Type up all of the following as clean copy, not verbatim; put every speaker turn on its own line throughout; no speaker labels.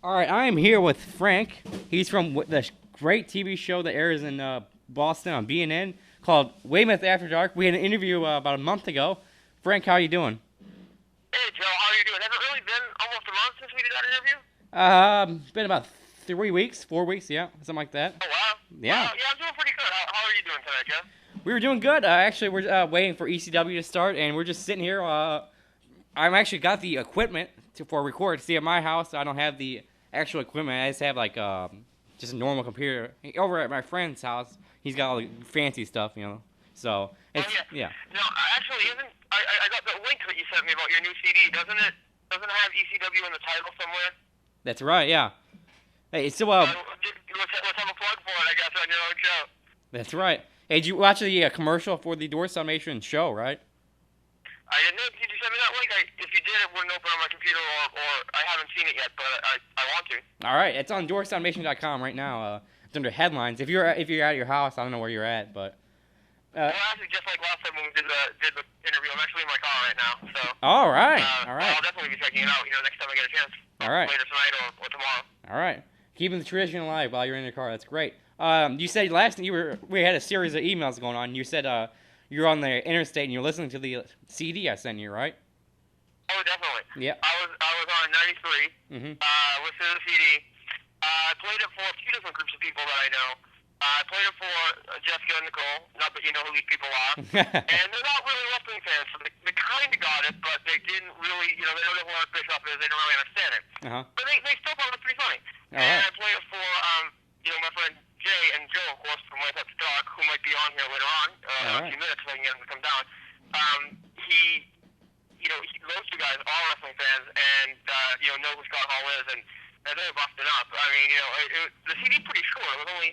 All right, I am here with Frank. He's from the great TV show that airs in Boston on BNN called Weymouth After Dark. We had an interview about a month ago. Frank, how are you doing?
Hey Joe, how are you doing? Has it really been almost a month since we did that interview?
It's been about 3 weeks, 4 weeks, yeah, something like that.
Oh wow.
Yeah.
Yeah, I'm doing pretty good. How are you doing tonight, Joe?
We were doing good. Actually, we're waiting for ECW to start, and we're just sitting here. I've actually got the equipment for record. See, at my house, I don't have the actual equipment. I just have just a normal computer. Over at my friend's house, he's got all the fancy stuff, you know. So it's yeah.
No, actually, isn't I got the link that you sent me about your new CD. Doesn't it have ECW in the title somewhere?
That's right. Yeah. Hey, so
let's have a plug for it, I guess, on your own show.
That's right. Hey, did you watch the commercial for the Door Summation show, right?
I didn't know. Did you send me that link? If you did, it wouldn't open on my computer, or I haven't seen it yet, but I want to.
All right, it's on doorsummation.com right now. It's under headlines. If you're at your house, I don't know where you're at, but.
Well, actually, just like last time when we did the interview, I'm actually in my car right now, so.
All right.
I'll definitely be checking it out. Next time I get a chance.
All right.
Later tonight or tomorrow.
All right. Keeping the tradition alive while you're in your car. That's great. You said we had a series of emails going on. You said you're on the interstate and you're listening to the CD I sent you, right?
Oh, definitely.
Yeah.
I was on 93.
Mm-hmm.
Listened to the CD. I played it for a few different groups of people that I know. I played it for Jessica and Nicole. Not that you know who these people are. And they're not really wrestling fans, so they kind of got it, but they didn't really, they don't know who Mark Bischoff is. They don't really understand it.
Uh-huh.
But they still thought it was pretty funny.
All
and
right.
I played it for, my friend Jay and Joe, of course, from Weymouth After Dark, who might be on here later on in a few minutes so I can get him to come down. Those two guys are wrestling fans and, know who Scott Hall is, and they're busting up. I mean, the CD's pretty short. It was only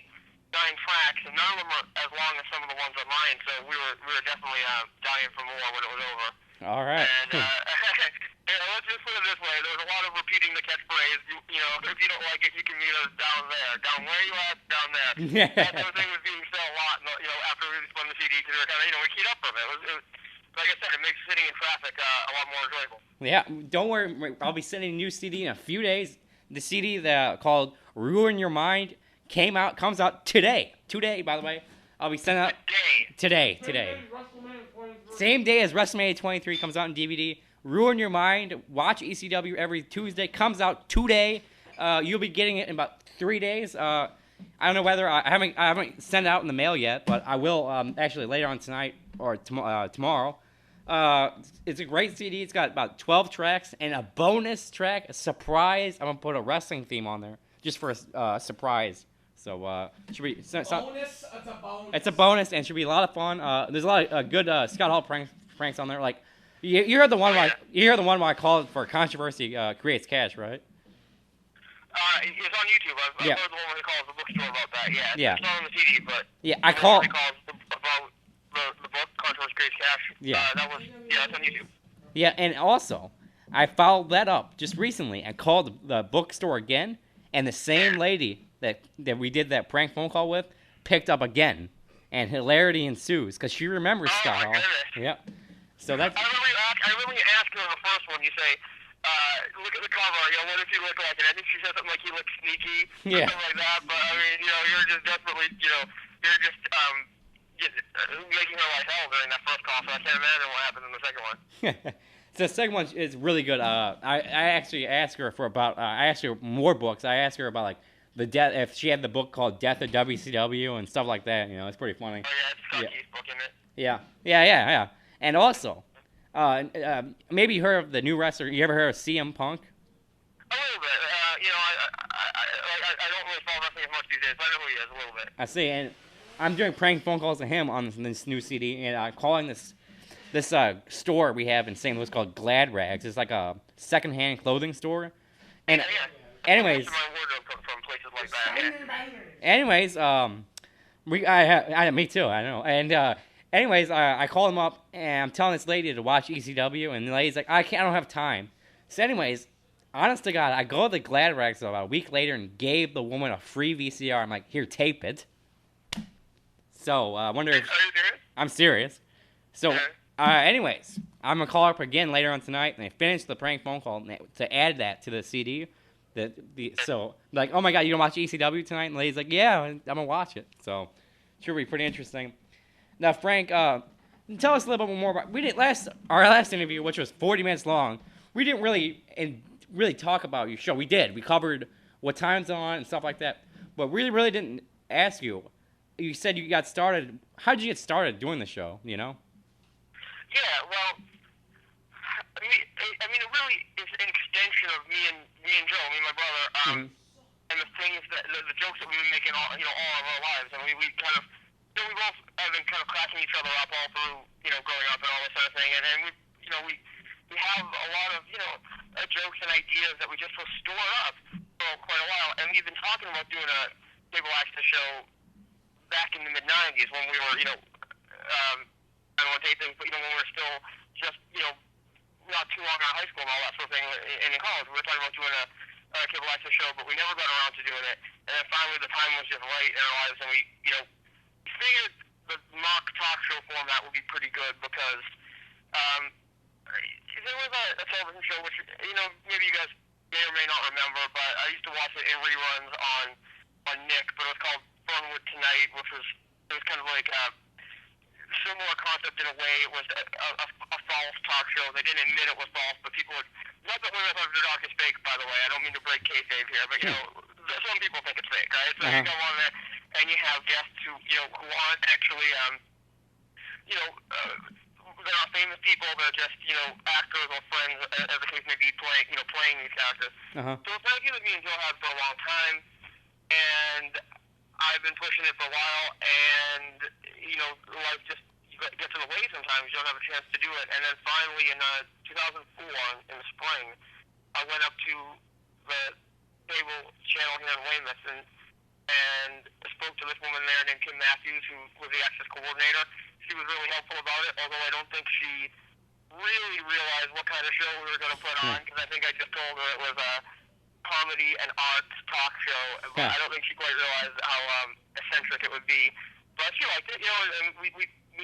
9 tracks, and none of them are as long as some of the ones on mine, so we were definitely dying for more when it was over.
All right.
And let's just put it this way: there was a lot of repeating the catchphrase. If you don't like it, you can meet us down there. Down where you at? Down there.
Yeah.
That sort of thing was being said a lot. After we spun the CD, because we were kind of we keyed up from it. Like I said, it makes sitting in traffic a lot more enjoyable.
Yeah. Don't worry. I'll be sending a new CD in a few days. The CD called "Ruin Your Mind" comes out today. Today, by the way. I'll be sending out today. Same day as WrestleMania 23 comes out in DVD. Ruin Your Mind. Watch ECW every Tuesday. Comes out today. You'll be getting it in about 3 days. I don't know whether I haven't sent it out in the mail yet, but I will actually later on tonight or tomorrow. It's a great CD. It's got about 12 tracks and a bonus track, a surprise. I'm gonna put a wrestling theme on there just for a surprise. So should be
bonus. It's a bonus.
It's a bonus and should be a lot of fun. There's a lot of good Scott Hall pranks on there. Like you heard the one where I called for controversy creates cash, right?
It's on YouTube. I've heard the one where he calls the bookstore about that.
Yeah.
It's not on the CD, but
I called.
He calls about the book Controversy Creates Cash. That's on YouTube.
Yeah, and also I followed that up just recently and called the bookstore again, and the same lady that we did that prank phone call with picked up again, and hilarity ensues because she remembers Scott Hall. Yeah. So that's.
I remember you asked her on the first one. You say, "Look at the cover. What does he look like?" And I think she said something like he looks sneaky, or something like that. But I mean, you're just desperately, you're just making her life hell during that first call. So I can't imagine what happens in the second one.
So the second one is really good. I actually asked her I asked her more books. I asked her about the death, if she had the book called Death of WCW and stuff like that. It's pretty funny.
Oh yeah, it's Scott Keith's book, isn't it?
Yeah. And also, maybe you heard of the new wrestler. You ever heard of CM Punk?
A little bit. I don't really follow wrestling as much these days, but I know who he is a little bit.
I see, and I'm doing prank phone calls to him on this new CD, and I'm calling this store we have in St. Louis called Glad Rags. It's like a secondhand clothing store. And anyways,
my wardrobe comes from places like that.
Anyways, me too. I know. And anyways, I called him up and I'm telling this lady to watch ECW, and the lady's like, I don't have time. So, anyways, honest to God, I go to the Glad Rags about a week later and gave the woman a free VCR. I'm like, here, tape it. So I wonder if
Are you serious?
I'm serious. So, anyways, I'm gonna call her up again later on tonight, and I finish the prank phone call to add that to the CD. So like, oh my God, you gonna watch ECW tonight? And the lady's like, yeah, I'm gonna watch it. So should be pretty interesting. Now, Frank, tell us a little bit more about. Our last interview, which was 40 minutes long. We didn't really talk about your show. We did. We covered what time's on and stuff like that. But really didn't ask you. You said you got started. How did you get started doing the show? You know?
Yeah, well, I mean, it really is an extension of me and Joe, me and my brother, and the things the jokes that we've been making all of our lives, and we kind of, we both have been kind of cracking each other up all through, growing up and all this sort of thing, and we have a lot of, jokes and ideas that we just will store up for quite a while, and we've been talking about doing a cable access show back in the mid-90s when we were, I don't want to date things, but, when we were still just, not too long out of high school and all that sort of thing, and in college, we were talking about doing a cable access show, but we never got around to doing it, and then finally the time was just right in our lives, and we figured the mock talk show format would be pretty good because, there was a television show which, maybe you guys may or may not remember, but I used to watch it in reruns on Nick, but it was called Fernwood Tonight, which was kind of like a similar concept in a way. It was a false talk show. They didn't admit it was false, but people would, not that Weymouth After Dark is fake, by the way, I don't mean to break kayfabe here, but, some people think it's fake, right? So you go on there, and you have guests who aren't actually, they're not famous people, they're just, actors or friends, as the case may be, playing these characters. So it's an idea that me and Joe had for a long time, and I've been pushing it for a while, and, life just gets in the way sometimes, you don't have a chance to do it, and then finally in 2004, in the spring, I went up to the cable channel here in Weymouth, and spoke to this woman there named Kim Matthews, who was the access coordinator. She was really helpful about it, although I don't think she really realized what kind of show we were going to put on, because I think I just told her it was a comedy and arts talk show, but I don't think she quite realized how eccentric it would be. But she liked it, and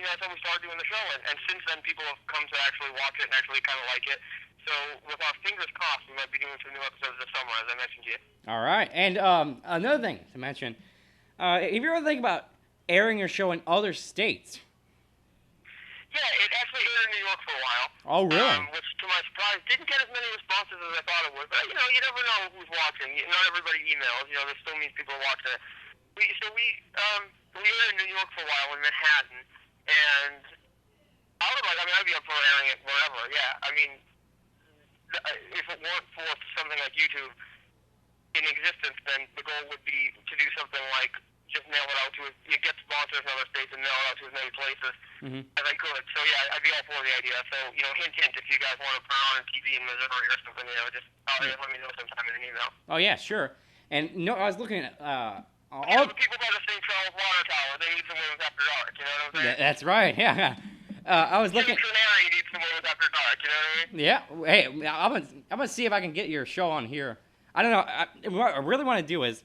that's how we started doing the show, and since then people have come to actually watch it and actually kind of like it. So with our fingers crossed, we might be doing some new episodes this summer, as I mentioned to you.
All right, and another thing to mention, if you ever think about airing your show in other states.
Yeah, it actually aired in New York for a while.
Oh, really?
Which, to my surprise, didn't get as many responses as I thought it would. But, you never know who's watching. Not everybody emails. This still means people watch it. We aired in New York for a while in Manhattan, and I'd be up for airing it wherever, yeah. I mean, if it weren't for something like YouTube in existence, then the goal would be to do something like just nail it out to you get sponsors in other states and nail it out to as many places as I could. So yeah, I'd be all for the idea. So hint, if you guys want to put on TV in Missouri or something, just let me know sometime in an email.
Oh yeah, sure. And I was looking at
all the people by the St. Charles Water Tower, they need some Weymouth After Dark. You know what I'm saying?
That's right. Yeah. I was looking.
Canary needs some Weymouth After Dark. You know what I mean?
Yeah. Hey, I'm gonna see if I can get your show on here. I don't know. What I really want to do is,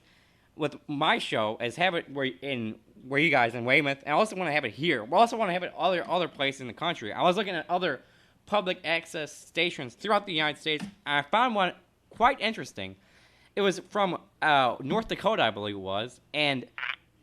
with my show, is have it where you guys in Weymouth, and I also want to have it here. We also want to have it other places in the country. I was looking at other public access stations throughout the United States, and I found one quite interesting. It was from North Dakota, I believe it was, and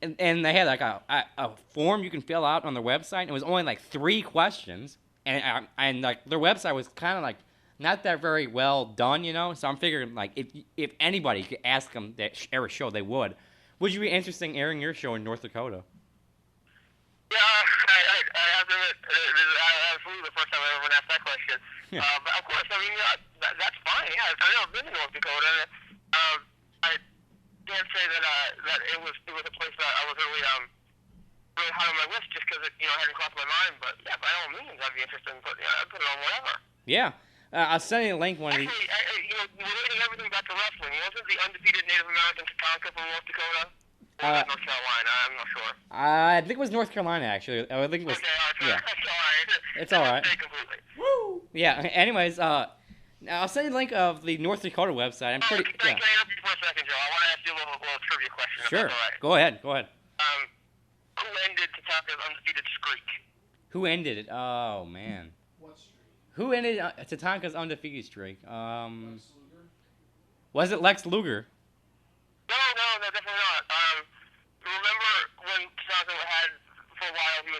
they had like a form you can fill out on their website. It was only like 3 questions, and like their website was kind of like not that very well done, So I'm figuring like if anybody could ask them to air a show, they would. Would you be interested in airing your show in North Dakota?
Yeah, I have to admit, absolutely the first time I ever been asked that question.
Yeah.
But of course, I mean, that's fine. Yeah, I've never been to North Dakota. I can't say that it was a place that I was really high on my list just because it hadn't crossed my mind. But yeah, by all means, I'd be interested in I'd put it on whatever.
Yeah. I'll send you a link one of these.
Actually, relating everything back to wrestling, wasn't the undefeated Native American Tatanka from North Dakota? Or was it North Carolina? I'm not sure.
I think it was North Carolina, actually. I think it was.
Okay,
yeah.
That's all right.
It's all right.
Completely.
Woo! Yeah. Anyways, I'll send you a link of the North Dakota website. I'm pretty.
Can I interrupt you for a second, Joe? I want to ask you a little trivia question.
Sure.
All right.
Go ahead.
Who ended Tatanka's undefeated streak?
Who ended it? Oh man.
What streak?
Who ended Tatanka's undefeated streak?
Lex Luger?
Was it Lex Luger?
No, definitely not. Remember when Tatanka had, for a while, he was